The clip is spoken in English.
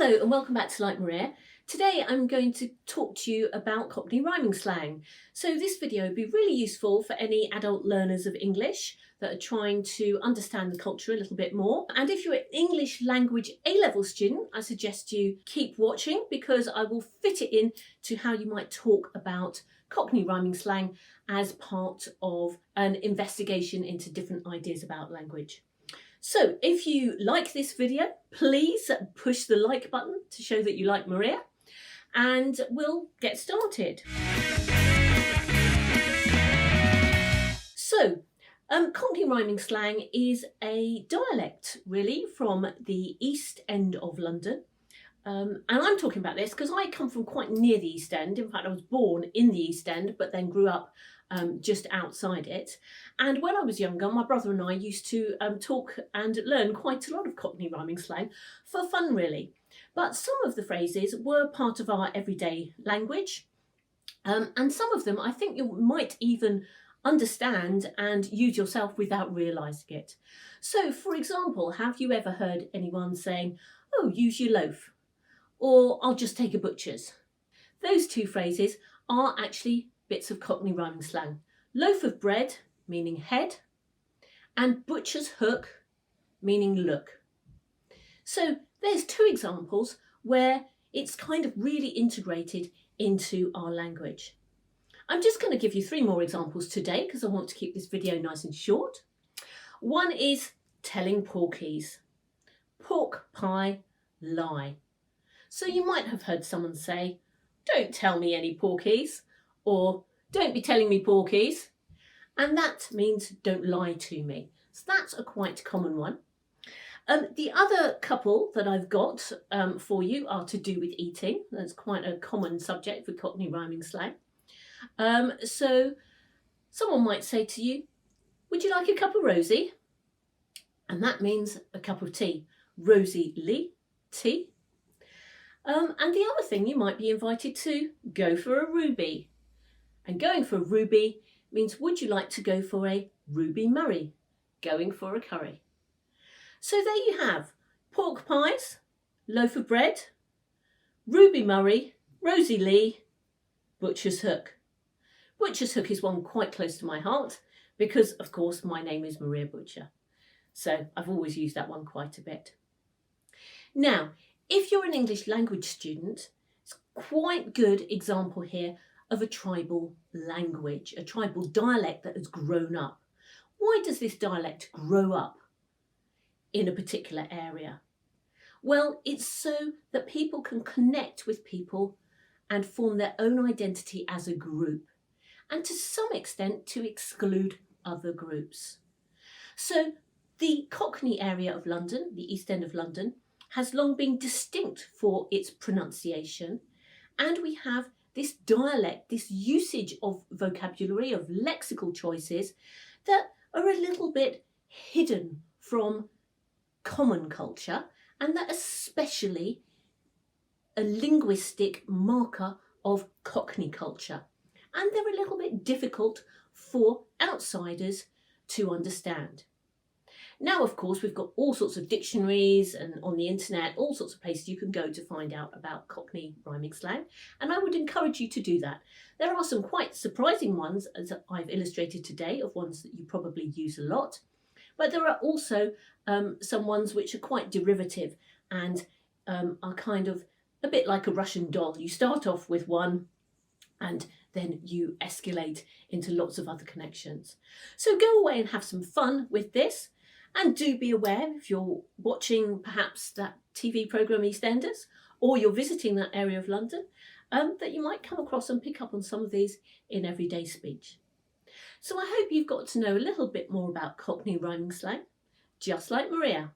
Hello and welcome back to Like Maria. Today I'm going to talk to you about Cockney rhyming slang. So this video would be really useful for any adult learners of English that are trying to understand the culture a little bit more. And if you're an English language A-level student, I suggest you keep watching because I will fit it in to how you might talk about Cockney rhyming slang as part of an investigation into different ideas about language. So if you like this video, please push the like button to show that you like Maria, and we'll get started. So, Cockney rhyming slang is a dialect really from the East End of London. And I'm talking about this because I come from quite near the East End. In fact, I was born in the East End, but then grew up just outside it. And when I was younger, my brother and I used to talk and learn quite a lot of Cockney rhyming slang for fun, really. But some of the phrases were part of our everyday language. And some of them I think you might even understand and use yourself without realising it. So, for example, have you ever heard anyone saying, "Oh, use your loaf," or "I'll just take a butcher's"? Those two phrases are actually bits of Cockney rhyming slang. Loaf of bread, meaning head, and butcher's hook, meaning look. So there's two examples where it's kind of really integrated into our language. I'm just going to give you three more examples today because I want to keep this video nice and short. One is telling porkies. Pork pie lie. So you might have heard someone say, "Don't tell me any porkies," or "Don't be telling me porkies." And that means don't lie to me. So that's a quite common one. The other couple that I've got for you are to do with eating. That's quite a common subject for Cockney rhyming slang. So someone might say to you, "Would you like a cup of Rosie?" And that means a cup of tea. Rosie Lee, tea. And the other thing, you might be invited to go for a ruby. And going for a ruby means, would you like to go for a Ruby Murray? Going for a curry. So there you have pork pies, loaf of bread, Ruby Murray, Rosie Lee, butcher's hook. Butcher's hook is one quite close to my heart because, of course, my name is Maria Butcher. So I've always used that one quite a bit. Now, if you're an English language student, it's quite good example here of a tribal language, a tribal dialect that has grown up. Why does this dialect grow up in a particular area? Well, it's so that people can connect with people and form their own identity as a group, and to some extent to exclude other groups. So the Cockney area of London, the East End of London, has long been distinct for its pronunciation, and we have this dialect, this usage of vocabulary, of lexical choices that are a little bit hidden from common culture, and that especially a linguistic marker of Cockney culture. And they're a little bit difficult for outsiders to understand. Now, of course, we've got all sorts of dictionaries and on the internet, all sorts of places you can go to find out about Cockney rhyming slang, and I would encourage you to do that. There are some quite surprising ones, as I've illustrated today, of ones that you probably use a lot, but there are also some ones which are quite derivative and are kind of a bit like a Russian doll. You start off with one and then you escalate into lots of other connections. So go away and have some fun with this. And do be aware, if you're watching perhaps that TV programme EastEnders, or you're visiting that area of London, that you might come across and pick up on some of these in everyday speech. So I hope you've got to know a little bit more about Cockney rhyming slang, just like Maria.